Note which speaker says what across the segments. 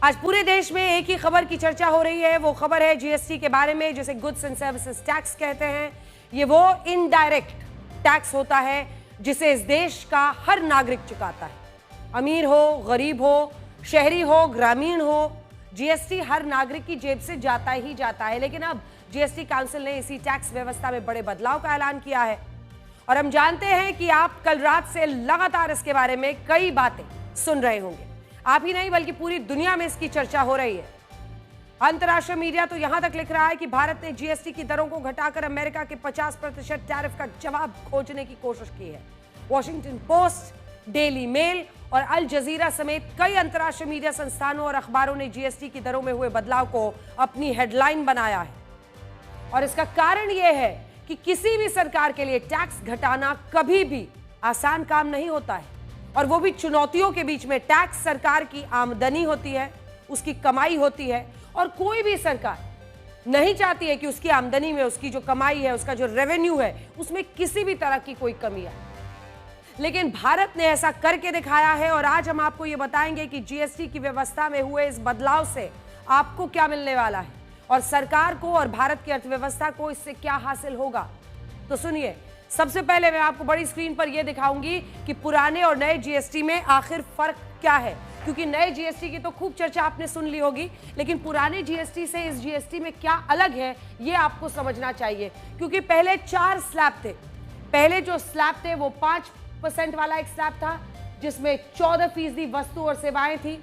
Speaker 1: आज पूरे देश में एक ही खबर की चर्चा हो रही है। वो खबर है जीएसटी के बारे में, जिसे गुड्स एंड सर्विसेज टैक्स कहते हैं। ये वो इनडायरेक्ट टैक्स होता है जिसे इस देश का हर नागरिक चुकाता है, अमीर हो, गरीब हो, शहरी हो, ग्रामीण हो। जीएसटी हर नागरिक की जेब से जाता ही जाता है। लेकिन अब जीएसटी काउंसिल ने इसी टैक्स व्यवस्था में बड़े बदलाव का ऐलान किया है और हम जानते हैं कि आप कल रात से लगातार इसके बारे में कई बातें सुन रहे होंगे। आप ही नहीं बल्कि पूरी दुनिया में इसकी चर्चा हो रही है। अंतर्राष्ट्रीय मीडिया तो यहां तक लिख रहा है कि भारत ने जीएसटी की दरों को घटाकर अमेरिका के 50% टैरिफ का जवाब खोजने की कोशिश की है। वॉशिंगटन पोस्ट, डेली मेल और अल जजीरा समेत कई अंतर्राष्ट्रीय मीडिया संस्थानों और अखबारों ने जीएसटी की दरों में हुए बदलाव को अपनी हेडलाइन बनाया है। और इसका कारण यह है कि किसी भी सरकार के लिए टैक्स घटाना कभी भी आसान काम नहीं होता है, और वो भी चुनौतियों के बीच में। टैक्स सरकार की आमदनी होती है, उसकी कमाई होती है, और कोई भी सरकार नहीं चाहती है कि उसकी आमदनी में, उसकी जो कमाई है, उसका जो रेवेन्यू है, उसमें किसी भी तरह की कोई कमी आए। लेकिन भारत ने ऐसा करके दिखाया है और आज हम आपको ये बताएंगे कि जीएसटी की व्यवस्था में हुए इस बदलाव से आपको क्या मिलने वाला है और सरकार को और भारत की अर्थव्यवस्था को इससे क्या हासिल होगा। तो सुनिए, सबसे पहले मैं आपको बड़ी स्क्रीन पर यह दिखाऊंगी कि पुराने और नए जीएसटी में आखिर फर्क क्या है, क्योंकि नए जीएसटी की तो खूब चर्चा आपने सुन ली होगी, लेकिन पुराने जीएसटी से इस जीएसटी में क्या अलग है यह आपको समझना चाहिए। क्योंकि पहले 4 स्लैब थे। पहले जो स्लैब थे वो 5% वाला एक स्लैब था, जिसमें 14% वस्तु और सेवाएं थी।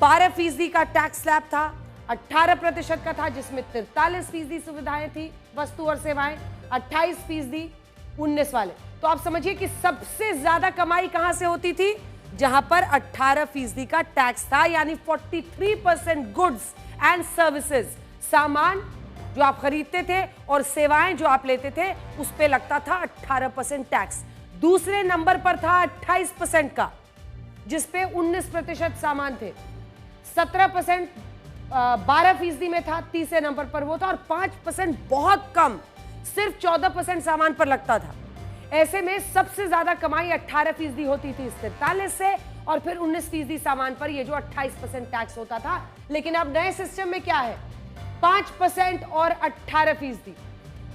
Speaker 1: 12% का टैक्स स्लैब था। 18% का था, जिसमें 43% सुविधाएं थी, वस्तु और सेवाएं। 28% 19 वाले। तो आप समझिए कि सबसे ज्यादा कमाई कहां से होती थी, जहां पर 18% का टैक्स था, यानी 43% गुड्स एंड सर्विसेज, सामान जो आप खरीदते थे और सेवाएं जो आप लेते थे, उस पे लगता था 18% टैक्स। दूसरे नंबर पर था 28% का, जिसपे 19% सामान थे। 17% 12% में था, तीसरे नंबर पर वो था, और 5% बहुत कम, सिर्फ 14% सामान पर लगता था। ऐसे में सबसे ज्यादा कमाई 18% होती थी 43 से, और फिर 19% सामान पर, ये जो 28% टैक्स होता था। लेकिन अब नए सिस्टम में क्या है, 5% और 18%।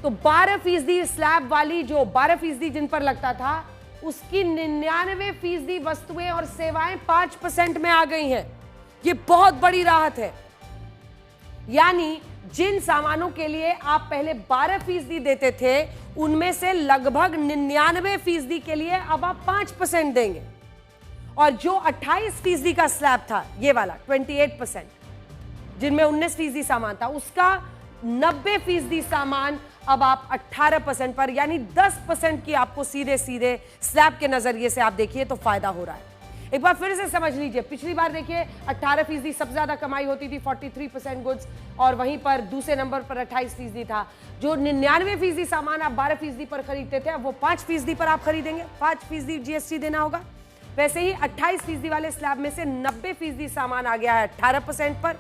Speaker 1: तो 12% स्लैब वाली, जो 12% जिन पर लगता था, उसकी 99% वस्तुएं और सेवाएं 5% में आ गई हैं। ये बहुत बड़ी राहत है। यानी जिन सामानों के लिए आप पहले 12% देते थे, उनमें से लगभग 99% के लिए अब आप 5% देंगे। और जो 28% का स्लैब था, ये वाला 28%, जिनमें 19% सामान था, उसका 90% सामान अब आप 18% पर, यानी 10% की आपको सीधे सीधे स्लैब के नजरिए से आप देखिए तो फायदा हो रहा है। एक बार फिर से समझ लीजिए, पिछली बार देखिए 18% सबसे ज्यादा कमाई होती थी, 43% गुड्स, और वहीं पर दूसरे नंबर पर 28% था। जो 99% सामान आप 12% पर खरीदते थे, अब वो 5% पर आप खरीदेंगे, 5% जीएसटी देना होगा। वैसे ही 28% वाले स्लैब में से 90% सामान आ गया है 18% पर,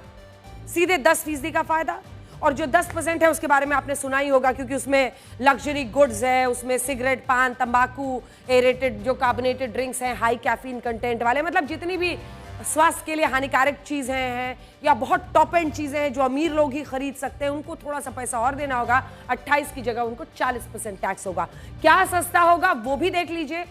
Speaker 1: सीधे 10% का फायदा। और जो 10% है उसके बारे में आपने सुना ही होगा, क्योंकि उसमें लग्जरी गुड्स है, उसमें सिगरेट, पान, तंबाकू, एरेटेड जो कार्बोनेटेड ड्रिंक्स हैं, हाई कैफीन कंटेंट वाले, मतलब जितनी भी स्वास्थ्य के लिए हानिकारक चीजें हैं या बहुत टॉप एंड चीजें हैं जो अमीर लोग ही खरीद सकते हैं, उनको थोड़ा सा पैसा और देना होगा। 28 की जगह उनको 40% टैक्स होगा। क्या सस्ता होगा वो भी देख लीजिए।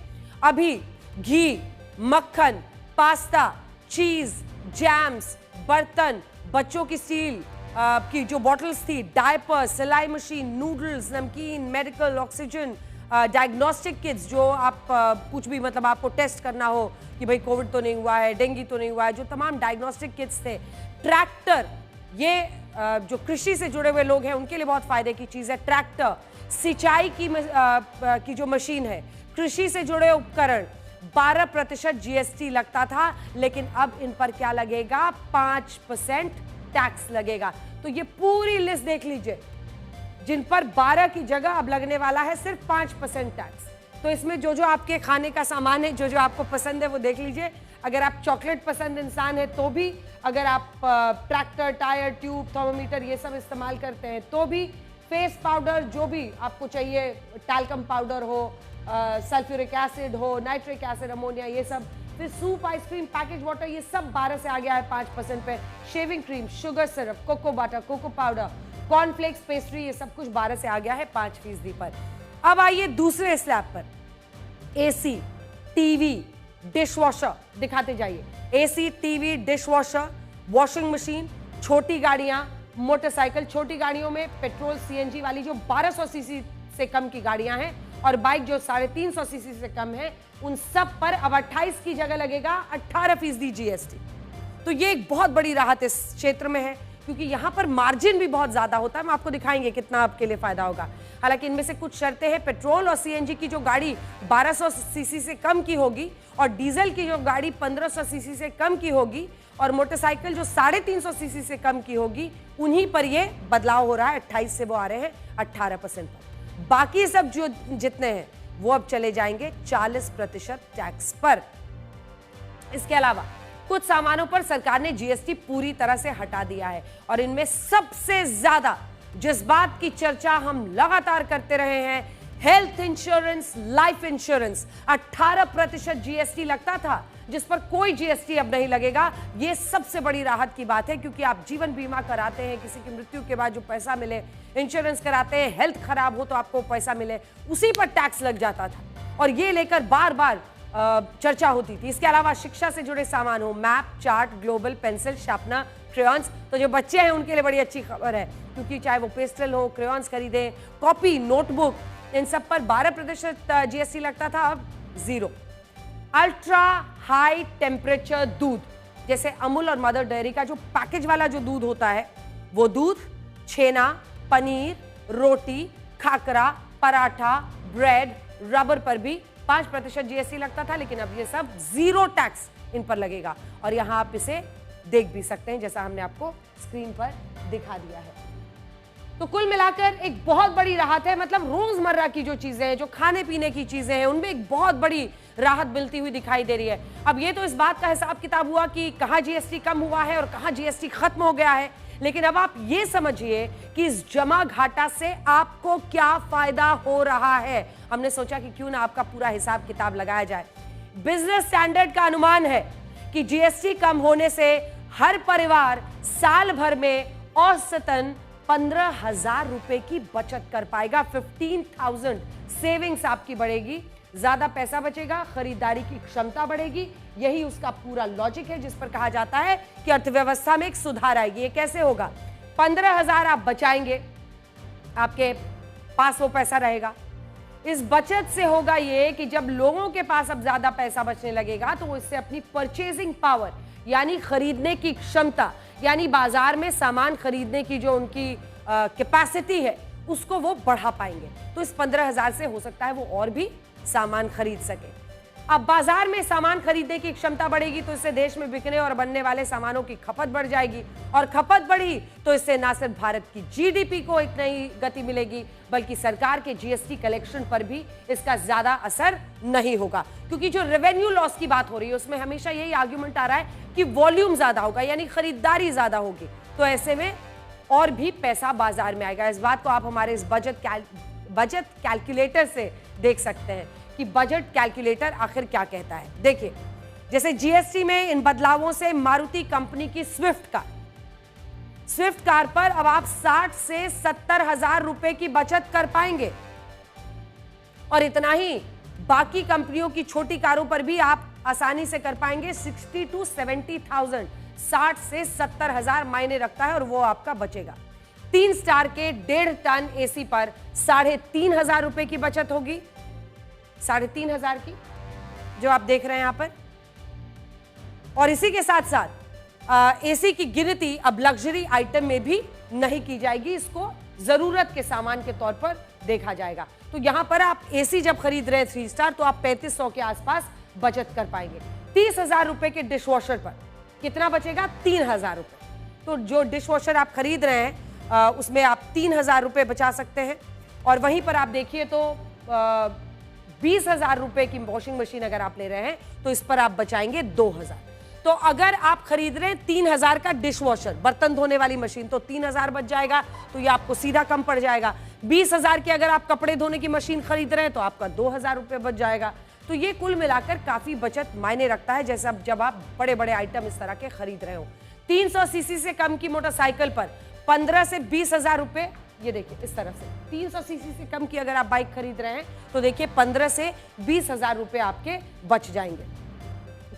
Speaker 1: अभी घी, मक्खन, पास्ता, चीज, जैम्स, बर्तन, बच्चों की स्टील की जो बॉटल्स थी, डायपर, सिलाई मशीन, नूडल्स, नमकीन, मेडिकल, ऑक्सीजन, डायग्नोस्टिक किट्स, जो आप कुछ भी मतलब आपको टेस्ट करना हो कि भाई कोविड तो नहीं हुआ है, डेंगू तो नहीं हुआ है, जो तमाम डायग्नोस्टिक किट्स थे। ट्रैक्टर, ये जो कृषि से जुड़े हुए लोग हैं उनके लिए बहुत फायदे की चीज़ है। ट्रैक्टर, सिंचाई की जो मशीन है, कृषि से जुड़े उपकरण, 12% जीएसटी लगता था, लेकिन अब इन पर क्या लगेगा, 5% टैक्स लगेगा। तो ये पूरी लिस्ट देख लीजिए, जिन पर 12 की जगह अब लगने वाला है सिर्फ 5% टैक्स। तो इसमें जो जो आपके खाने का सामान है, जो जो आपको पसंद है, वो देख लीजिए। अगर आप चॉकलेट पसंद इंसान है तो भी, अगर आप ट्रैक्टर, टायर, ट्यूब, थर्मोमीटर ये सब इस्तेमाल करते हैं तो भी, फेस पाउडर जो भी आपको चाहिए, टैल्कम पाउडर हो, सल्फ्यूरिक एसिड हो, नाइट्रिक एसिड, अमोनिया, ये सब फिर सूप, आइसक्रीम, पैकेज वाटर, ये सब 12 से आ गया है 5% पे। Shaving cream, sugar syrup, cocoa butter, cocoa powder, cornflakes, pastry, ये सब कुछ 12 से आ गया है 5% पर। अब आइए दूसरे स्लैब पर, एसी, टीवी, डिशवॉशर दिखाते जाइए। AC, TV, dishwasher, washing machine, छोटी गाड़ियां, मोटरसाइकिल, छोटी गाड़ियों में पेट्रोल सीएनजी वाली जो 1200 सीसी से कम की गाड़ियां हैं और बाइक जो 350 सीसी से कम है, उन सब पर अब 28 की जगह लगेगा 18% जीएसटी। तो ये एक बहुत बड़ी राहत इस क्षेत्र में है, क्योंकि यहां पर मार्जिन भी बहुत ज्यादा होता है। हम आपको दिखाएंगे कितना आपके लिए फायदा होगा। हालांकि इनमें से कुछ शर्तें हैं। पेट्रोल और सीएनजी की जो गाड़ी 1200 सीसी से कम की होगी और डीजल की जो गाड़ी 1500 सीसी से कम की होगी और मोटरसाइकिल जो 350 सीसी से कम की होगी, उन्हीं पर ये बदलाव हो रहा है। 28 से वो आ रहे हैं 18% पर। बाकी सब जो जितने हैं वो अब चले जाएंगे 40% टैक्स पर। इसके अलावा कुछ सामानों पर सरकार ने जीएसटी पूरी तरह से हटा दिया है और इनमें सबसे ज्यादा जिस बात की चर्चा हम लगातार करते रहे हैं, health insurance, life insurance. 18% GST लगता था, जिस पर कोई जीएसटी अब नहीं लगेगा। यह सबसे बड़ी राहत की बात है, क्योंकि आप जीवन बीमा कराते हैं, किसी की मृत्यु के बाद जो पैसा मिले, इंश्योरेंस कराते हैं, हेल्थ खराब हो तो आपको पैसा मिले, उसी पर टैक्स लग जाता था और ये लेकर बार बार चर्चा होती थी। इसके अलावा शिक्षा से जुड़े सामान हो, map, chart, global, pencil, sharpener, crayons. तो जो बच्चे हैं उनके लिए बड़ी अच्छी खबर है, क्योंकि चाहे वो पेस्टल हो, क्रेयॉन्स खरीदें, कॉपी, नोटबुक, इन सब पर 12% जीएसटी लगता था, अब 0। अल्ट्रा हाई टेम्परेचर दूध, जैसे अमूल और मदर डेयरी का जो पैकेज वाला जो दूध होता है, वो दूध, छेना, पनीर, रोटी, खाकरा, पराठा, ब्रेड, रबर पर भी 5% जीएसटी लगता था, लेकिन अब ये सब 0 टैक्स इन पर लगेगा। और यहां आप इसे देख भी सकते हैं, जैसा हमने आपको स्क्रीन पर दिखा दिया है। तो कुल मिलाकर एक बहुत बड़ी राहत है। मतलब रोजमर्रा की जो चीजें हैं, जो खाने पीने की चीजें हैं, उनमें एक बहुत बड़ी राहत मिलती हुई दिखाई दे रही है। अब ये तो इस बात का हिसाब किताब हुआ कि कहां जीएसटी कम हुआ है और कहां जीएसटी खत्म हो गया है, लेकिन अब आप ये समझिए कि इस जमा घाटा से आपको क्या फायदा हो रहा है। हमने सोचा कि क्यों ना आपका पूरा हिसाब किताब लगाया जाए। बिजनेस स्टैंडर्ड का अनुमान है कि जीएसटी कम होने से हर परिवार साल भर में औसतन 15,000 रुपए की बचत कर पाएगा। 15,000 सेविंग्स आपकी बढ़ेगी, ज्यादा पैसा बचेगा, खरीदारी की क्षमता बढ़ेगी। यही उसका पूरा लॉजिक है, जिस पर कहा जाता है कि अर्थव्यवस्था में एक सुधार आएगी। ये कैसे होगा? 15,000 आप बचाएंगे, आपके पास वो पैसा रहेगा। इस बचत से होगा ये कि जब लोगों के पास अब ज्यादा पैसा बचने लगेगा, तो वो इससे अपनी परचेजिंग पावर, यानी खरीदने की क्षमता, यानी बाजार में सामान खरीदने की जो उनकी कैपेसिटी है, उसको वो बढ़ा पाएंगे। तो इस 15,000 से हो सकता है वो और भी सामान खरीद सके। अब बाजार में सामान खरीदने की क्षमता बढ़ेगी, तो इससे देश में बिकने और बनने वाले सामानों की खपत बढ़ जाएगी, और खपत बढ़ी तो इससे न सिर्फ भारत की जीडीपी को एक नई गति मिलेगी, बल्कि सरकार के जीएसटी कलेक्शन पर भी इसका ज्यादा असर नहीं होगा। क्योंकि जो रेवेन्यू लॉस की बात हो रही है, उसमें हमेशा यही आर्ग्यूमेंट आ रहा है कि वॉल्यूम ज्यादा होगा, यानी खरीदारी ज्यादा होगी, तो ऐसे में और भी पैसा बाजार में आएगा। इस बात को आप हमारे इस बजट कैलकुलेटर से देख सकते हैं कि बजट कैलकुलेटर आखिर क्या कहता है। देखिए, जैसे जीएसटी में इन बदलावों से मारुति कंपनी की स्विफ्ट कार पर अब आप 60 से 70,000 रुपए की बचत कर पाएंगे, और इतना ही बाकी कंपनियों की छोटी कारों पर भी आप आसानी से कर पाएंगे। 60 to 70,000, 60 से 70,000 मायने रखता है, और वो आपका बचेगा। 3 स्टार के 1.5 टन एसी पर 3,500 रुपए की बचत होगी, 3,500 की, जो आप देख रहे हैं यहां पर। और इसी के साथ साथ एसी की गिनती अब लग्जरी आइटम में भी नहीं की जाएगी, इसको जरूरत के सामान के तौर पर देखा जाएगा। तो यहां पर आप एसी जब खरीद रहे हैं 3 स्टार, तो आप 3500 के आसपास बचत कर पाएंगे। 30,000 रुपए के डिश वॉशर पर कितना बचेगा? 3,000 रुपए। तो जो डिश वॉशर आप खरीद रहे हैं उसमें आप 3,000 रुपए बचा सकते हैं। और वहीं पर आप देखिए तो 20,000 रुपए की वॉशिंग मशीन अगर आप ले रहे हैं, तो इस पर आप बचाएंगे 2,000। तो अगर आप खरीद रहे हैं 3,000 का डिश वॉशर, बर्तन धोने वाली मशीन, तो 3,000 बच जाएगा, तो ये आपको सीधा कम पड़ जाएगा। 20,000 की अगर आप कपड़े धोने की मशीन खरीद रहे हैं, तो आपका 2,000 रुपए बच जाएगा। तो ये कुल मिलाकर काफी बचत मायने रखता है, जैसे अब जब आप बड़े बड़े आइटम इस तरह के खरीद रहे हो। 300 सीसी से कम की मोटरसाइकिल पर 15 से 20 हजार रुपए, ये देखिए इस तरफ से 300 सीसी से कम की अगर आप बाइक खरीद रहे हैं तो देखिए 15 से 20 हजार रुपए आपके बच जाएंगे।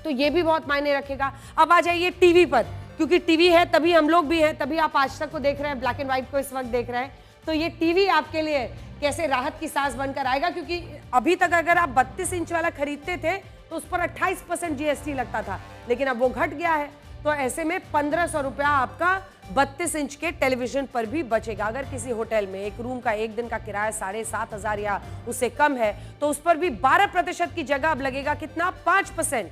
Speaker 1: तो ये भी बहुत मायने रखेगा। अब आ जाइए टीवी पर, क्योंकि टीवी है तभी हम लोग भी हैं, तभी आप आज तक को देख रहे हैं, ब्लैक एंड व्हाइट को इस वक्त देख रहे हैं। तो ये टीवी आपके लिए कैसे राहत की सांस बनकर आएगा, क्योंकि अभी तक अगर आप 32 इंच वाला खरीदते थे तो उस पर 28% जीएसटी लगता था, लेकिन अब वो घट गया है। तो ऐसे में 1500 रुपया आपका 32 इंच के टेलीविजन पर भी बचेगा। अगर किसी होटल में एक रूम का एक दिन का किराया 7,500 या उससे कम है तो उस पर भी 12% की जगह अब लगेगा कितना, 5%।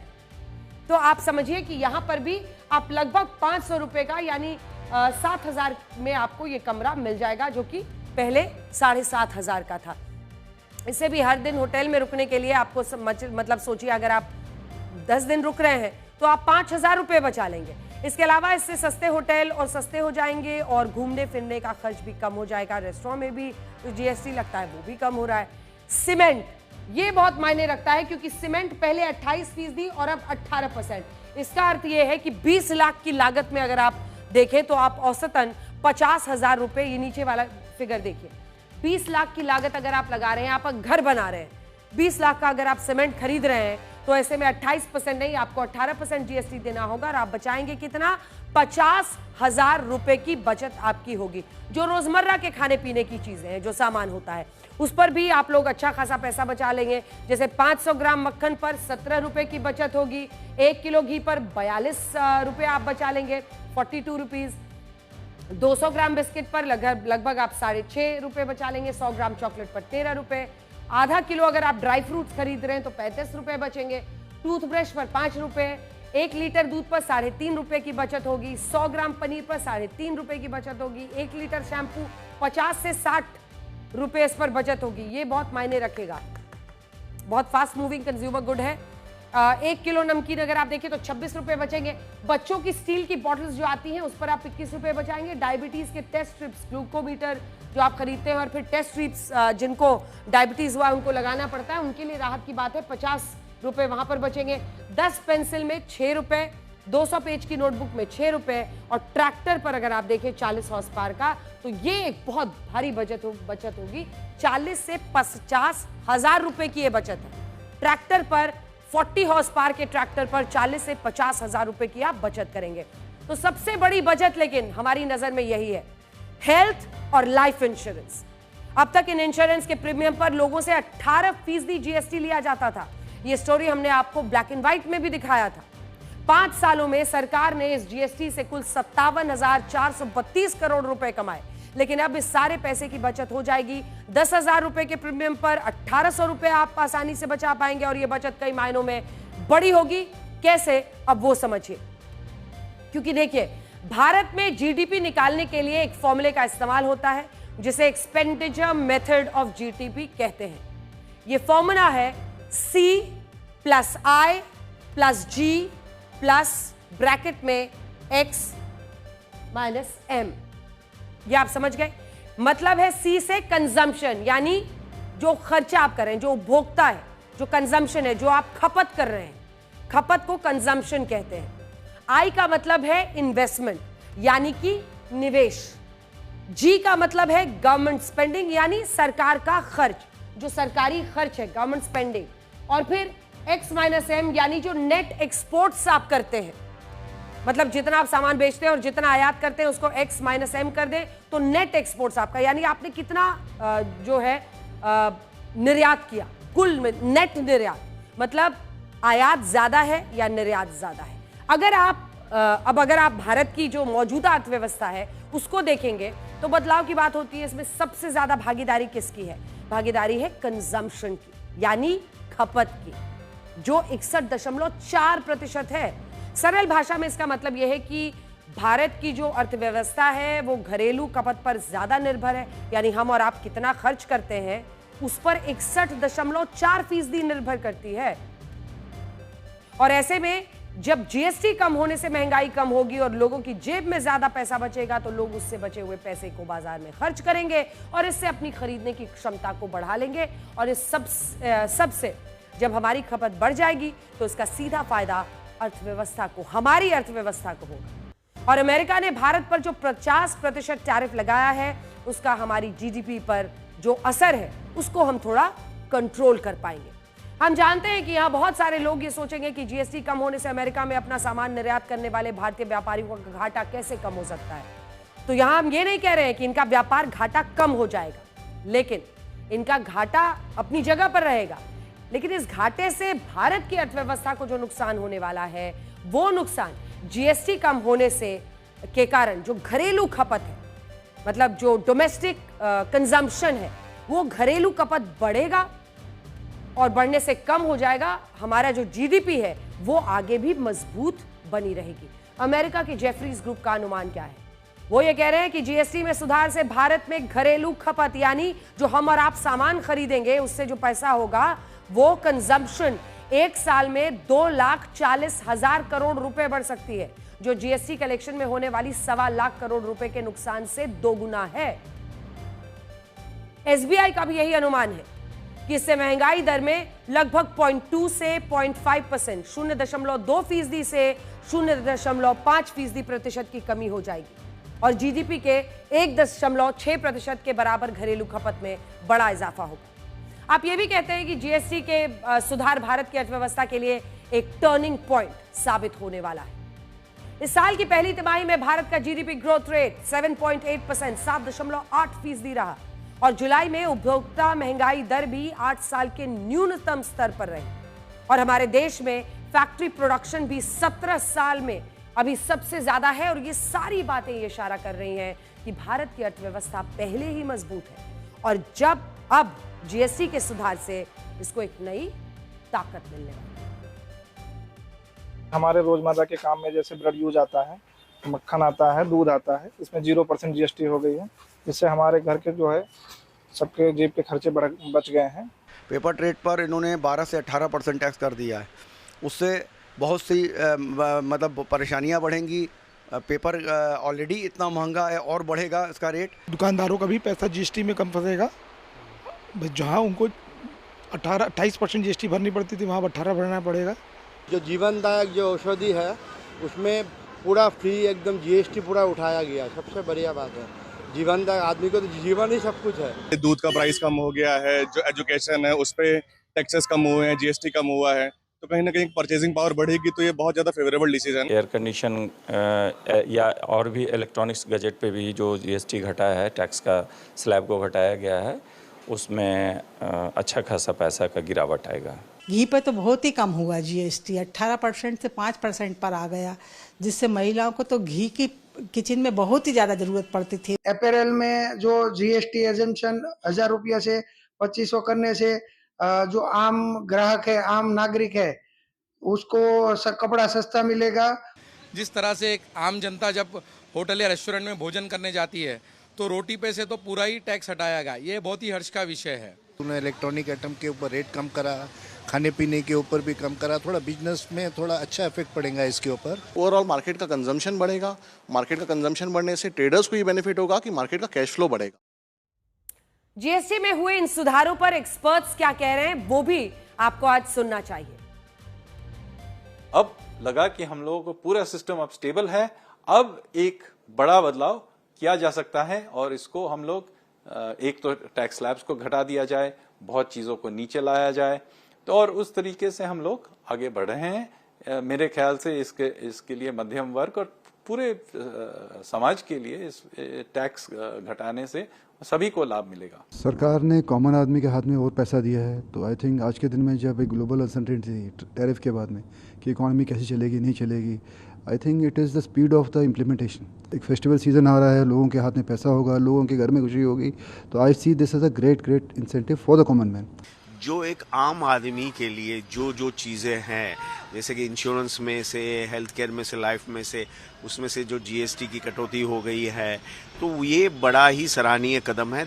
Speaker 1: तो आप समझिए कि यहां पर भी आप लगभग 500 रुपए का यानी 7,000 में आपको ये कमरा मिल जाएगा, जो कि पहले 7,500 का था। इससे भी हर दिन होटल में रुकने के लिए आपको मतलब सोचिए अगर आप 10 दिन रुक रहे हैं तो आप 5,000 रुपए बचा लेंगे। इसके अलावा इससे सस्ते होटल और सस्ते हो जाएंगे और घूमने फिरने का खर्च भी कम हो जाएगा। रेस्टोरेंट में भी जो जीएसटी लगता है वो भी कम हो रहा है। सीमेंट, ये बहुत मायने रखता है, क्योंकि सीमेंट पहले 28% और अब 18%। इसका अर्थ ये है कि 20 लाख की लागत में अगर आप देखें तो आप औसतन 50,000 रुपए, ये नीचे वाला फिगर देखिए, 20 लाख की लागत अगर आप लगा रहे हैं, आप घर बना रहे हैं, 20 लाख का अगर आप सीमेंट खरीद रहे हैं तो ऐसे में 28% नहीं, आपको 18% जीएसटी देना होगा और आप बचाएंगे कितना, 50,000 रुपए की बचत आपकी होगी। जो रोजमर्रा के खाने पीने की चीजें हैं, जो सामान होता है, उस पर भी आप लोग अच्छा खासा पैसा बचा लेंगे। जैसे 500 ग्राम मक्खन पर 17 रुपए की बचत होगी, 1 किलो घी पर 42 रुपए आप बचा लेंगे, 42 रुपीज। 200 ग्राम बिस्किट पर लगभग आप 6.5 रुपए बचा लेंगे, 100 ग्राम चॉकलेट पर 13 रुपए, आधा किलो अगर आप ड्राई फ्रूट्स खरीद रहे हैं तो 35 रुपए बचेंगे, टूथब्रश पर 5 रुपए, 1 लीटर दूध पर 3.5 रुपए की बचत होगी, 100 ग्राम पनीर पर 3.5 रुपए की बचत होगी, 1 लीटर शैम्पू 50 से 60 रुपए इस पर बचत होगी। ये बहुत मायने रखेगा, बहुत फास्ट मूविंग कंज्यूमर गुड है। 1 किलो नमकीन अगर आप देखें तो 26 रुपए बचेंगे। बच्चों की स्टील की बॉटल्स जो आती हैं उस पर आप 21 रुपए बचाएंगे। डायबिटीज के टेस्ट स्ट्रिप्स, ग्लूकोमीटर जो आप खरीदते हैं और फिर टेस्ट स्ट्रिप्स जिनको डायबिटीज हुआ उनको लगाना पड़ता है, उनके लिए राहत की बात है, 50 रुपए वहां पर बचेंगे। 10 पेंसिल में 6 रुपए, 200 पेज की नोटबुक में 6 रुपए और ट्रैक्टर पर अगर आप देखें 40 हॉर्स पावर का तो ये एक बहुत भारी बचत होगी। 40 से 50,000 रुपए की ये बचत है। ट्रैक्टर पर 40 हॉर्स पावर के ट्रैक्टर पर 40 से 50,000 रुपए की आप बचत करेंगे। तो सबसे बड़ी बचत लेकिन हमारी नजर में यही है, हेल्थ और लाइफ इंश्योरेंस। अब तक इन इंश्योरेंस के प्रीमियम पर लोगों से 18% जीएसटी लिया जाता था। ये स्टोरी हमने आपको ब्लैक एंड व्हाइट में भी दिखाया था। 5 सालों में सरकार ने इस जीएसटी से कुल 57,432 करोड़ रुपए कमाए, लेकिन अब इस सारे पैसे की बचत हो जाएगी। 10,000 रुपए के प्रीमियम पर 1,800 रुपए आप आसानी से बचा पाएंगे और यह बचत कई मायनों में बड़ी होगी। कैसे, अब वो समझिए। क्योंकि देखिए, भारत में जीडीपी निकालने के लिए एक फॉर्मूले का इस्तेमाल होता है जिसे एक्सपेंडिचर मेथड ऑफ जीडीपी कहते हैं। यह फॉर्मूला है C + I + G + ब्रैकेट में X - M। ये आप समझ गए। मतलब है C से कंजम्पशन, यानी जो खर्चा आप कर रहे हैं, जो उपभोक्ता है, जो कंजम्पशन है, जो आप खपत कर रहे हैं, खपत को कंजम्पशन कहते हैं। I का मतलब है इन्वेस्टमेंट, यानी कि निवेश। G का मतलब है गवर्नमेंट स्पेंडिंग, यानी सरकार का खर्च, जो सरकारी खर्च है, गवर्नमेंट स्पेंडिंग। और फिर X - M, यानी जो नेट एक्सपोर्ट्स आप करते हैं, मतलब जितना आप सामान बेचते हैं और जितना आयात करते हैं उसको X - M कर दें तो नेट एक्सपोर्ट्स आपका, यानी आपने कितना जो है निर्यात किया, कुल नेट निर्यात, मतलब आयात ज्यादा है या निर्यात ज्यादा है। अगर आप भारत की जो मौजूदा अर्थव्यवस्था है उसको देखेंगे तो बदलाव की बात होती है। इसमें सबसे ज्यादा भागीदारी किसकी है? भागीदारी है कंजम्पशन की, यानी खपत की, जो 61.4% है। सरल भाषा में इसका मतलब यह है कि भारत की जो अर्थव्यवस्था है वो घरेलू खपत पर ज्यादा निर्भर है, यानी हम और आप कितना खर्च करते हैं उस पर 61.4% निर्भर करती है। और ऐसे में जब जीएसटी कम होने से महंगाई कम होगी और लोगों की जेब में ज्यादा पैसा बचेगा तो लोग उससे बचे हुए पैसे को बाजार में खर्च करेंगे और इससे अपनी खरीदने की क्षमता को बढ़ा लेंगे। और इस सबसे जब हमारी खपत बढ़ जाएगी तो इसका सीधा फायदा अर्थव्यवस्था को, हमारी अर्थव्यवस्था को होगा। और अमेरिका ने भारत पर जो 50% टैरिफ लगाया है उसका हमारी जीडीपी पर जो असर है उसको हम थोड़ा कंट्रोल कर पाएंगे। हम जानते हैं कि यहाँ बहुत सारे लोग ये सोचेंगे कि जीएसटी कम होने से अमेरिका में अपना सामान निर्यात करने वाले भारतीय व्यापारियों का घाटा कैसे कम हो सकता है। तो यहाँ हम ये नहीं कह रहे हैं कि इनका व्यापार घाटा कम हो जाएगा, लेकिन इनका घाटा अपनी जगह पर रहेगा। लेकिन इस घाटे से भारत की अर्थव्यवस्था को जो नुकसान होने वाला है वो नुकसान जीएसटी कम होने से के कारण जो घरेलू खपत है, मतलब जो डोमेस्टिक कंजम्पशन है, वो घरेलू खपत बढ़ेगा और बढ़ने से कम हो जाएगा। हमारा जो जीडीपी है वो आगे भी मजबूत बनी रहेगी। अमेरिका के जेफरीज ग्रुप का अनुमान क्या है? वो ये कह रहे हैं कि जीएसटी में सुधार से भारत में घरेलू खपत, यानी जो हम और आप सामान खरीदेंगे उससे जो पैसा होगा वो कंजम्पशन एक साल में 2,40,000 करोड़ रुपए बढ़ सकती है, जो जीएसटी कलेक्शन में होने वाली 1.25 लाख करोड़ रुपए के नुकसान से दोगुना है। एसबीआई का भी यही अनुमान है कि इससे महंगाई दर में लगभग 0.2 से 0.5%, 0.2% से 0.5% की कमी हो जाएगी और जीडीपी के 1.6% के बराबर घरेलू खपत में बड़ा इजाफा होगा। आप ये भी कहते हैं कि जीएसटी के सुधार भारत की अर्थव्यवस्था के लिए एक टर्निंग पॉइंट साबित होने वाला है। इस साल की पहली तिमाही में भारत का जीडीपी ग्रोथ रेट 7.8%, 7.8% रहा और जुलाई में उपभोक्ता महंगाई दर भी 8 साल के न्यूनतम स्तर पर रही और हमारे देश में फैक्ट्री प्रोडक्शन भी 17 साल में अभी सबसे ज्यादा है। और ये सारी बातें ये इशारा कर रही हैं कि भारत की अर्थव्यवस्था पहले ही मजबूत है और जब अब जीएसटी के सुधार से इसको एक नई ताकत मिलने वाली है।
Speaker 2: हमारे रोजमर्रा के काम में जैसे ब्रेड यूज आता है, मक्खन आता है, दूध आता है, इसमें 0% जीएसटी हो गई है, जिससे हमारे घर के जो है सबके जेब के खर्चे बच गए हैं।
Speaker 3: पेपर ट्रेड पर इन्होंने 12 से 18% टैक्स कर दिया है, उससे बहुत सी मतलब परेशानियां बढ़ेंगी। पेपर ऑलरेडी इतना महंगा है और बढ़ेगा इसका रेट।
Speaker 4: दुकानदारों का भी पैसा जीएसटी में कम फंसेगा। जहां उनको 28% जीएसटी भरनी पड़ती थी वहां 18 भरना पड़ेगा।
Speaker 5: जो जीवनदायक जो औषधि है उसमें पूरा फ्री एकदम जीएसटी पूरा उठाया गया, सबसे बढ़िया बात है। जीवनदायक आदमी को तो जीवन ही सब कुछ है।
Speaker 6: दूध का प्राइस कम हो गया है, जो एजुकेशन है उस पर टैक्सेस कम हुए हैं, जीएसटी कम हुआ है, तो कहीं ना कहीं परचेजिंग पावर बढ़ेगी, तो ये बहुत ज़्यादा फेवरेबल डिसीजन है।
Speaker 7: एयर कंडीशन या और भी इलेक्ट्रॉनिक्स गैजेट पे भी जो जीएसटी घटा है, टैक्स का स्लैब को घटाया गया है, उसमें अच्छा खासा पैसा का गिरावट आएगा।
Speaker 8: घी पे तो बहुत ही कम हुआ जीएसटी, 18% से 5% पर आ गया, जिससे महिलाओं को तो घी की किचन में बहुत ही ज्यादा जरूरत पड़ती थी।
Speaker 9: अपैरल में जो जीएसटी एजम्पशन 1000 रुपया से 2500 करने से जो आम ग्राहक है, आम नागरिक है, उसको कपड़ा सस्ता मिलेगा।
Speaker 10: जिस तरह से एक आम जनता जब होटल या रेस्टोरेंट में भोजन करने जाती है तो रोटी पे से तो पूरा ही टैक्स हटाया गया, ये बहुत ही हर्ष का विषय है।
Speaker 5: उन्होंने इलेक्ट्रॉनिक आइटम के ऊपर रेट कम करा, खाने पीने के ऊपर भी कम करा, थोड़ा बिजनेस में थोड़ा अच्छा इफेक्ट पड़ेगा इसके ऊपर।
Speaker 6: ओवरऑल मार्केट का कंजम्पशन बढ़ेगा, मार्केट का कंजम्पशन बढ़ने से ट्रेडर्स को ये बेनिफिट होगा कि मार्केट का कैश फ्लो बढ़ेगा।
Speaker 1: जीएसटी में हुए इन सुधारों पर एक्सपर्ट्स क्या कह रहे हैं वो भी आपको आज सुनना चाहिए।
Speaker 11: अब लगा कि हम लोगों को पूरा सिस्टम अब स्टेबल है, अब एक बड़ा बदलाव किया जा सकता है और इसको हम लोग एक तो टैक्स स्लैब्स को घटा दिया जाए, बहुत चीजों को नीचे लाया जाए, तो और उस तरीके से हम लोग आगे बढ़ रहे हैं। मेरे ख्याल से इसके लिए मध्यम वर्ग और पूरे समाज के लिए इस टैक्स घटाने से सभी को लाभ मिलेगा।
Speaker 12: सरकार ने कॉमन आदमी के हाथ में और पैसा दिया है, तो आई थिंक आज के दिन में जब एक ग्लोबल अनसर्टेनिटी टैरिफ के बाद में कि इकॉनमी कैसे चलेगी नहीं चलेगी, I think it is the speed of the implementation. एक फेस्टिवल सीजन आ रहा है, लोगों के हाथ में पैसा होगा, लोगों के घर में खुशी होगी, तो I see this is a great incentive for the common man.
Speaker 13: जो एक आम आदमी के लिए जो चीज़ें हैं, जैसे कि इंश्योरेंस में से, हेल्थ केयर में से, लाइफ में से, उसमें से जो जीएसटी की कटौती हो गई है, तो ये बड़ा ही सराहनीय कदम है।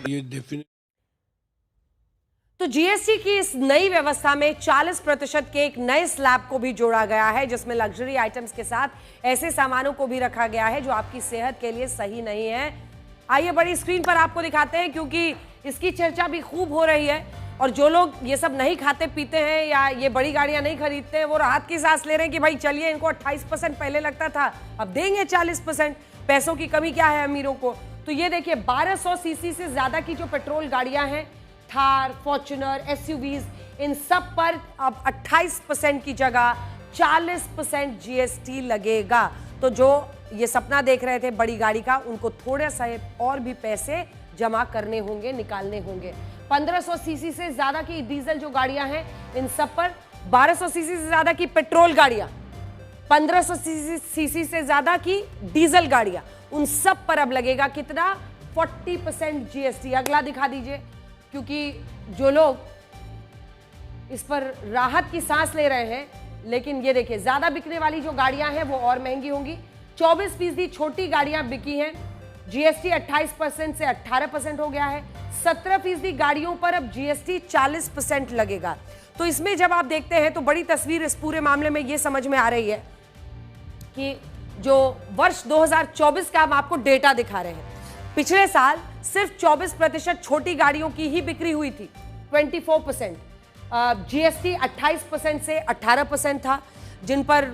Speaker 1: तो जीएसटी की इस नई व्यवस्था में 40% के एक नए स्लैब को भी जोड़ा गया है, जिसमें लग्जरी आइटम्स के साथ ऐसे सामानों को भी रखा गया है जो आपकी सेहत के लिए सही नहीं है। आइए बड़ी स्क्रीन पर आपको दिखाते हैं, क्योंकि इसकी चर्चा भी खूब हो रही है। और जो लोग ये सब नहीं खाते पीते हैं या ये बड़ी गाड़ियां नहीं खरीदते हैं, वो राहत की सांस ले रहे हैं कि भाई चलिए, इनको 28% पहले लगता था, अब देंगे 40%। पैसों की कमी क्या है अमीरों को। तो ये देखिए 1200 सीसी से ज्यादा की जो पेट्रोल गाड़ियां हैं, थार, फॉर्च्यूनर, एसयूवीज, इन सब पर अब 28% की जगह 40% जीएसटी लगेगा। तो जो ये सपना देख रहे थे बड़ी गाड़ी का, उनको थोड़ा सा और भी पैसे जमा करने होंगे, निकालने होंगे। 1500 सीसी से ज्यादा की डीजल जो गाड़ियां हैं, इन सब पर 1200 सीसी से ज्यादा की पेट्रोल गाड़ियां, 1500 सीसी से ज्यादा की डीजल गाड़ियां, उन सब पर अब लगेगा कितना? 40% जीएसटी। अगला दिखा दीजिए, क्योंकि जो लोग इस पर राहत की सांस ले रहे हैं, लेकिन ये देखिए ज्यादा बिकने वाली जो गाड़ियां हैं वो और महंगी होंगी। 24% छोटी गाड़ियां बिकी हैं, जीएसटी 28% से 18% हो गया है। 17% गाड़ियों पर अब जीएसटी 40% लगेगा। तो इसमें जब आप देखते हैं तो बड़ी तस्वीर इस पूरे मामले में ये समझ में आ रही है कि जो वर्ष 2024 का हम आपको डेटा दिखा रहे हैं, पिछले साल सिर्फ 24% छोटी गाड़ियों की ही बिक्री हुई थी, 24%। जीएसटी 28% से 18% था, जिन पर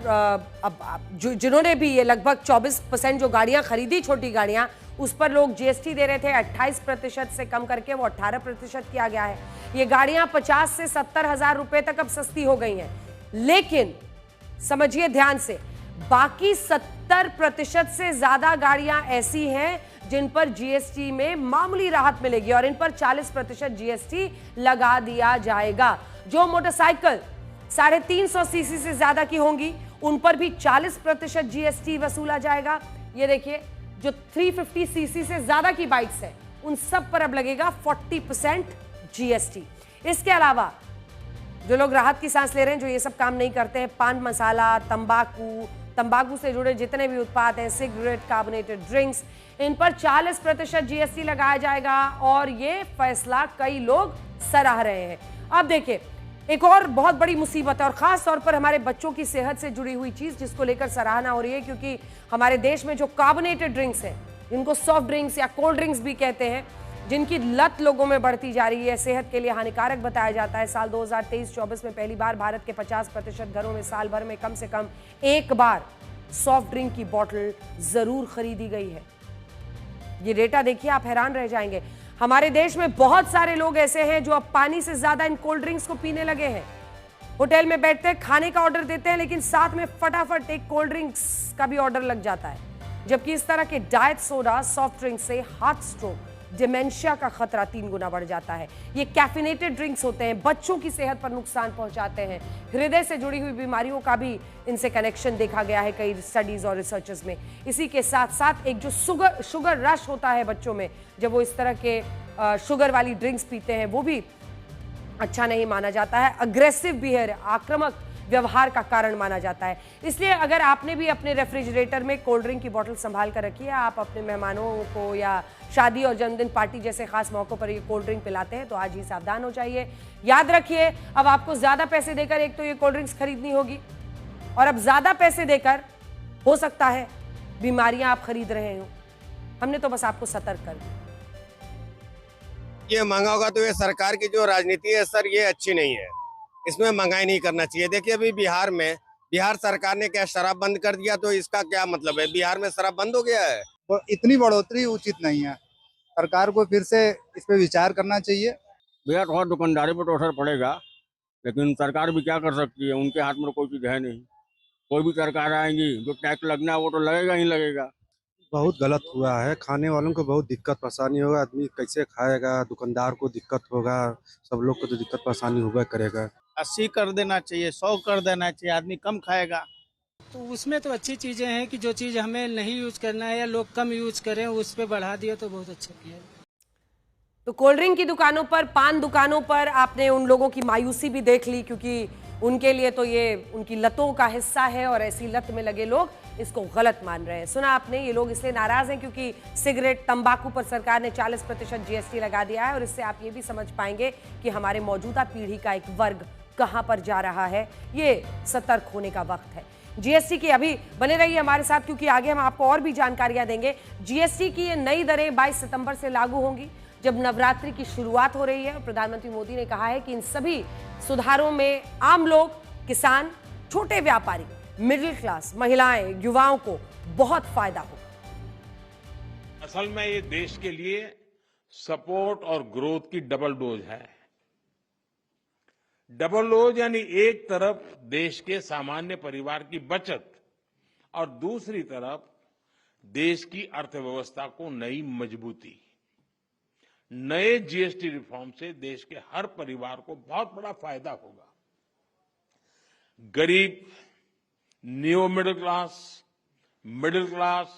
Speaker 1: जिन्होंने भी ये लगभग 24% जो गाड़ियां खरीदी, छोटी गाड़ियां, उस पर लोग जीएसटी दे रहे थे। 28% से कम करके वो 18% किया गया है। ये गाड़ियां 50 से 70 हजार रुपए तक अब सस्ती हो गई हैं। लेकिन समझिए ध्यान से, बाकी 70% से ज्यादा गाड़ियां ऐसी हैं जिन पर जीएसटी में मामूली राहत मिलेगी और इन पर 40% जीएसटी लगा दिया जाएगा। जो मोटरसाइकिल 350 सीसी से ज्यादा की होंगी, उन पर भी 40% जीएसटी वसूला जाएगा। ये देखिए, जो 350 सीसी से ज्यादा की बाइक्स है, उन सब पर अब लगेगा 40% जीएसटी। इसके अलावा जो लोग राहत की सांस ले रहे हैं, जो ये सब काम नहीं करते हैं, पान मसाला, तंबाकू से जुड़े जितने भी उत्पाद हैं, सिगरेट, कार्बोनेटेड ड्रिंक्स, इन पर 40% जीएसटी लगाया जाएगा और ये फैसला कई लोग सराह रहे हैं। अब देखिए, एक और बहुत बड़ी मुसीबत है और खास तौर पर हमारे बच्चों की सेहत से जुड़ी हुई चीज जिसको लेकर सराहना हो रही है, क्योंकि हमारे देश में जो कार्बोनेटेड ड्रिंक्स हैं, जिनको सॉफ्ट ड्रिंक्स या कोल्ड ड्रिंक्स भी कहते हैं, जिनकी लत लोगों में बढ़ती जा रही है, सेहत के लिए हानिकारक बताया जाता है। साल 2023-24 में पहली बार भारत के 50% घरों में साल भर में कम से कम एक बार सॉफ्ट ड्रिंक की बोतल जरूर खरीदी गई है। ये डेटा देखिए, आप हैरान रह जाएंगे। हमारे देश में बहुत सारे लोग ऐसे हैं जो अब पानी से ज्यादा इन कोल्ड ड्रिंक्स को पीने लगे हैं। होटल में बैठते हैं, खाने का ऑर्डर देते हैं, लेकिन साथ में फटाफट एक कोल्ड ड्रिंक्स का भी ऑर्डर लग जाता है। जबकि इस तरह के डाइट सोडा, सॉफ्ट ड्रिंक से हार्ट स्ट्रोक, डिमेंशिया का खतरा 3 गुना बढ़ जाता है। ये कैफिनेटेड ड्रिंक्स होते हैं, बच्चों की सेहत पर नुकसान पहुंचाते हैं। हृदय से जुड़ी हुई बीमारियों का भी इनसे कनेक्शन देखा गया है कई स्टडीज और रिसर्चेस में। इसी के साथ साथ एक जो शुगर रश होता है बच्चों में, जब वो इस तरह के शुगर वाली ड्रिंक्स पीते हैं, वो भी अच्छा नहीं माना जाता है। अग्रेसिव बिहेवियर, आक्रामक व्यवहार का कारण माना जाता है। इसलिए अगर आपने भी अपने रेफ्रिजरेटर में कोल्ड ड्रिंक की बोतल संभाल कर रखी है, आप अपने मेहमानों को या शादी और जन्मदिन पार्टी जैसे खास मौकों पर ये कोल्ड ड्रिंक पिलाते हैं, तो आज ही सावधान हो जाइए। याद रखिए, अब आपको ज्यादा पैसे देकर एक तो ये कोल्ड ड्रिंक्स खरीदनी होगी, और अब ज्यादा पैसे देकर हो सकता है बीमारियां आप खरीद रहे हो। हमने तो बस आपको सतर्क कर दिया।
Speaker 14: ये महंगा होगा तो ये सरकार की जो राजनीति है सर, ये अच्छी नहीं है। इसमें महंगाई नहीं करना चाहिए। देखिए अभी बिहार सरकार ने क्या शराब बंद कर दिया, तो इसका क्या मतलब है? बिहार में शराब बंद हो गया है?
Speaker 15: तो इतनी बढ़ोतरी उचित नहीं है। सरकार को फिर से इस पे विचार करना चाहिए।
Speaker 16: भैया थोड़ा दुकानदारी पर तो असर पड़ेगा, लेकिन सरकार भी क्या कर सकती है, उनके हाथ में कोई चीज है नहीं। कोई भी सरकार आएगी, जो टैक्स लगना है वो तो लगेगा ही लगेगा।
Speaker 17: बहुत गलत हुआ है, खाने वालों को बहुत दिक्कत परेशानी होगा। आदमी कैसे खाएगा, दुकानदार को दिक्कत होगा, सब लोग को तो दिक्कत परेशानी होगा करेगा।
Speaker 18: 80 कर देना चाहिए, 100 कर देना चाहिए, आदमी कम खाएगा।
Speaker 19: तो उसमें तो अच्छी चीजें हैं कि जो चीज हमें नहीं यूज करना है या लोग कम यूज करें, उस पर बढ़ा दिया तो बहुत अच्छा किया।
Speaker 1: तो कोल्ड ड्रिंक की दुकानों पर, पान दुकानों पर आपने उन लोगों की मायूसी भी देख ली, क्योंकि उनके लिए तो ये उनकी लतों का हिस्सा है और ऐसी लत में लगे लोग इसको गलत मान रहे हैं। सुना आपने, ये लोग इसलिए नाराज हैं क्योंकि सिगरेट, तंबाकू पर सरकार ने 40% जीएसटी लगा दिया है। और इससे आप ये भी समझ पाएंगे कि हमारे मौजूदा पीढ़ी का एक वर्ग कहां पर जा रहा है। ये सतर्क होने का वक्त है। जीएसटी की अभी बने रहिए हमारे साथ, क्योंकि आगे हम आपको और भी जानकारियां देंगे। जीएसटी की ये नई दरें 22 सितंबर से लागू होंगी। जब नवरात्रि की शुरुआत हो रही है और प्रधानमंत्री मोदी ने कहा है कि इन सभी सुधारों में आम लोग, किसान, छोटे व्यापारी, मिडिल क्लास, महिलाएं, युवाओं को बहुत फायदा होगा।
Speaker 20: असल में ये देश के लिए सपोर्ट और ग्रोथ की डबल डोज है। डबल डोज यानी एक तरफ देश के सामान्य परिवार की बचत और दूसरी तरफ देश की अर्थव्यवस्था को नई मजबूती। नए जीएसटी रिफॉर्म से देश के हर परिवार को बहुत बड़ा फायदा होगा। गरीब, न्यू मिडिल क्लास,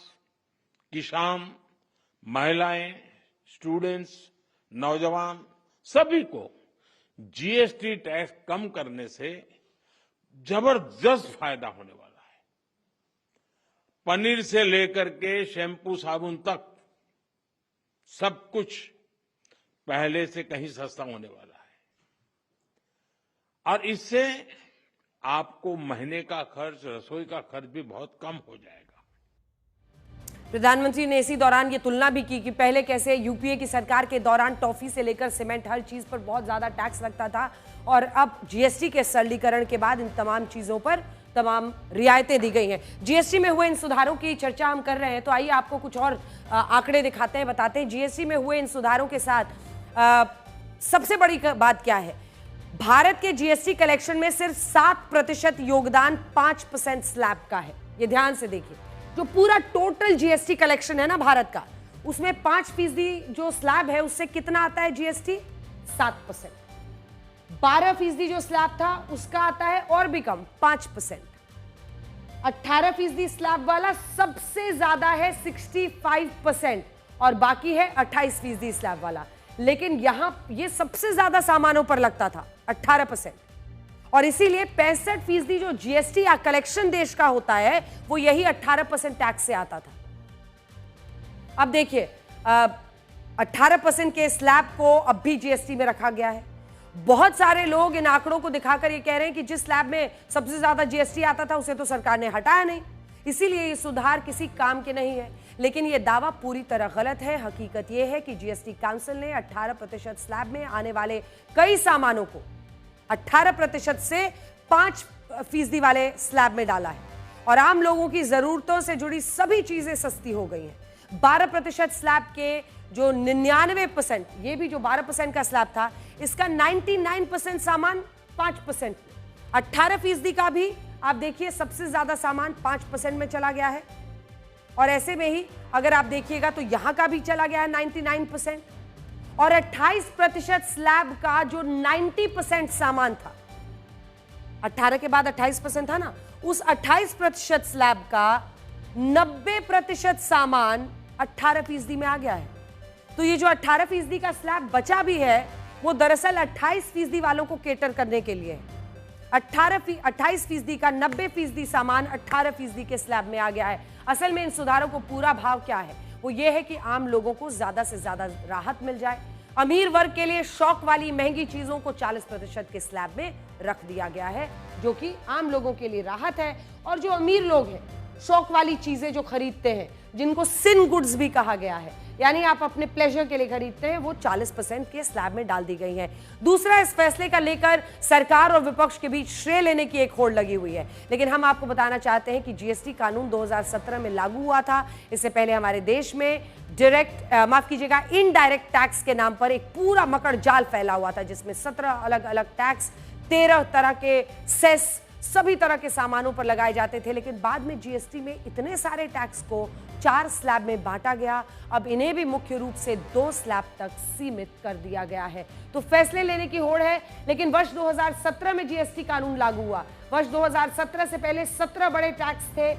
Speaker 20: किसान, महिलाएं, स्टूडेंट्स, नौजवान, सभी को जीएसटी टैक्स कम करने से जबरदस्त फायदा होने वाला है। पनीर से लेकर के शैम्पू, साबुन तक सब कुछ पहले से कहीं सस्ता होने वाला है और इससे आपको महीने का खर्च, रसोई का खर्च भी बहुत कम हो जाएगा।
Speaker 1: प्रधानमंत्री ने इसी दौरान ये तुलना भी की कि पहले कैसे यूपीए की सरकार के दौरान टॉफी से लेकर सीमेंट, हर चीज पर बहुत ज्यादा टैक्स लगता था और अब जीएसटी के सरलीकरण के बाद इन तमाम चीजों पर तमाम रियायतें दी गई हैं। जीएसटी में हुए इन सुधारों की चर्चा हम कर रहे हैं, तो आइए आपको कुछ और आंकड़े दिखाते हैं, बताते हैं जीएसटी में हुए इन सुधारों के साथ सबसे बड़ी बात क्या है। भारत के जीएसटी कलेक्शन में सिर्फ 7% योगदान 5% स्लैब का है। ये ध्यान से देखिए, जो पूरा टोटल जीएसटी कलेक्शन है ना भारत का, उसमें 5% जो स्लैब है उससे कितना आता है जीएसटी? 7%। 12% जो स्लैब था उसका आता है और भी कम, 5%। 18% स्लैब वाला सबसे ज्यादा है 65% और बाकी है 28% स्लैब वाला। लेकिन यहां ये सबसे ज्यादा सामानों पर लगता था 18% और इसीलिए 65% जो जीएसटी या कलेक्शन देश का होता है वो यही 18% टैक्स से आता था। अब देखिए 18% के स्लैब को अब भी जीएसटी में रखा गया है। बहुत सारे लोग इन आंकड़ों को दिखाकर ये कह रहे हैं कि जिस स्लैब में सबसे ज्यादा जीएसटी आता था उसे तो सरकार ने हटाया नहीं, इसीलिए ये सुधार किसी काम के नहीं है। लेकिन ये दावा पूरी तरह गलत है। हकीकत ये है कि जीएसटी काउंसिल ने 18% स्लैब में आने वाले कई सामानों को 18% से 5% वाले स्लैब में डाला है और आम लोगों की जरूरतों से जुड़ी सभी चीजें सस्ती हो गई हैं। 12% स्लैब के जो 99%, ये भी जो 12% का स्लैब था, इसका 99% सामान 5%। 18% का भी आप देखिए सबसे ज्यादा सामान 5% में चला गया है और ऐसे में ही अगर आप देखिएगा तो यहां का भी चला गया है 99% और 28% स्लैब का जो 90% सामान था, 18 के बाद 28% था ना, उस 28% स्लैब का 90% सामान 18% में आ गया है। तो ये जो 18% का स्लैब बचा भी है वो दरअसल 28% वालों को केटर करने के लिए है। 28% का 90% सामान 18% के स्लैब में आ गया है। असल में इन सुधारों को पूरा भाव क्या है? वो ये है कि आम लोगों को ज्यादा से ज्यादा राहत मिल जाए। अमीर वर्ग के लिए शौक वाली महंगी चीजों को 40% के स्लैब में रख दिया गया है, जो कि आम लोगों के लिए राहत है। और जो अमीर लोग हैं, शौक वाली चीजें जो खरीदते हैं, जिनको सिन गुड्स भी कहा गया है, यानी आप अपने प्लेजर के लिए खरीदते हैं, वो 40% के स्लैब में डाल दी गई है। दूसरा, इस फैसले का लेकर सरकार और विपक्ष के बीच श्रेय लेने की एक होड़ लगी हुई है। लेकिन हम आपको बताना चाहते हैं कि जीएसटी कानून 2017 में लागू हुआ था। इससे पहले हमारे देश में इनडायरेक्ट टैक्स के नाम पर एक पूरा मकड़ जाल फैला हुआ था, जिसमें 17 अलग अलग टैक्स, 13 तरह के सेस सभी तरह के सामानों पर लगाए जाते थे। लेकिन बाद में जीएसटी में इतने सारे टैक्स को 4 स्लैब में बांटा गया। अब इन्हें भी मुख्य रूप से 2 स्लैब तक सीमित कर दिया गया है। तो फैसले लेने की होड़ है। लेकिन वर्ष 2017 में जीएसटी कानून लागू हुआ। वर्ष 2017 से पहले 17 बड़े टैक्स थे,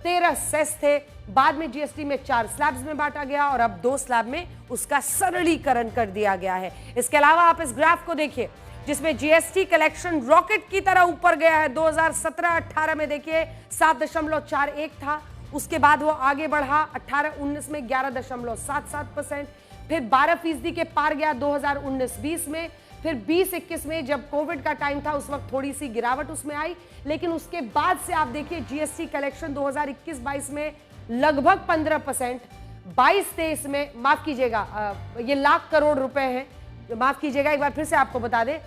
Speaker 1: 13 सेस थे। बाद में जीएसटी में 4 स्लैब्स में बांटा गया और अब 2 स्लैब में उसका सरलीकरण कर दिया गया है। इसके अलावा आप इस ग्राफ को देखिए, जिसमें जीएसटी कलेक्शन रॉकेट की तरह ऊपर गया है। 2017-18 में देखिए 7.41 था, उसके बाद वो आगे बढ़ा 18-19 में 11.77%, फिर 12% के पार गया 2019-20 में, फिर 20-21 में जब कोविड का टाइम था उस वक्त थोड़ी सी गिरावट उसमें आई। लेकिन उसके बाद से आप देखिए जीएसटी कलेक्शन 2021-22 में लगभग 15%, 22-23 में, माफ कीजिएगा, ये लाख करोड़ रुपए हैं, माफ कीजिएगा एक बार फिर से आपको बता दें,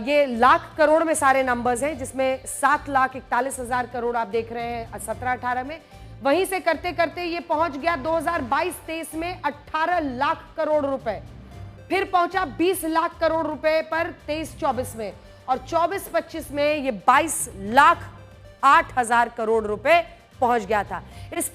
Speaker 1: ये लाख करोड़ में सारे नंबर्स हैं, जिसमें 7,41,000 करोड़ आप देख रहे हैं 17-18 में। वहीं से करते करते ये पहुंच गया 2022-23 में 18 लाख करोड़ रुपए, फिर पहुंचा 20 लाख करोड़ रुपए पर 23-24 में, और 24-25 में ये 22,08,000 करोड़ रुपए पहुंच गया था। इस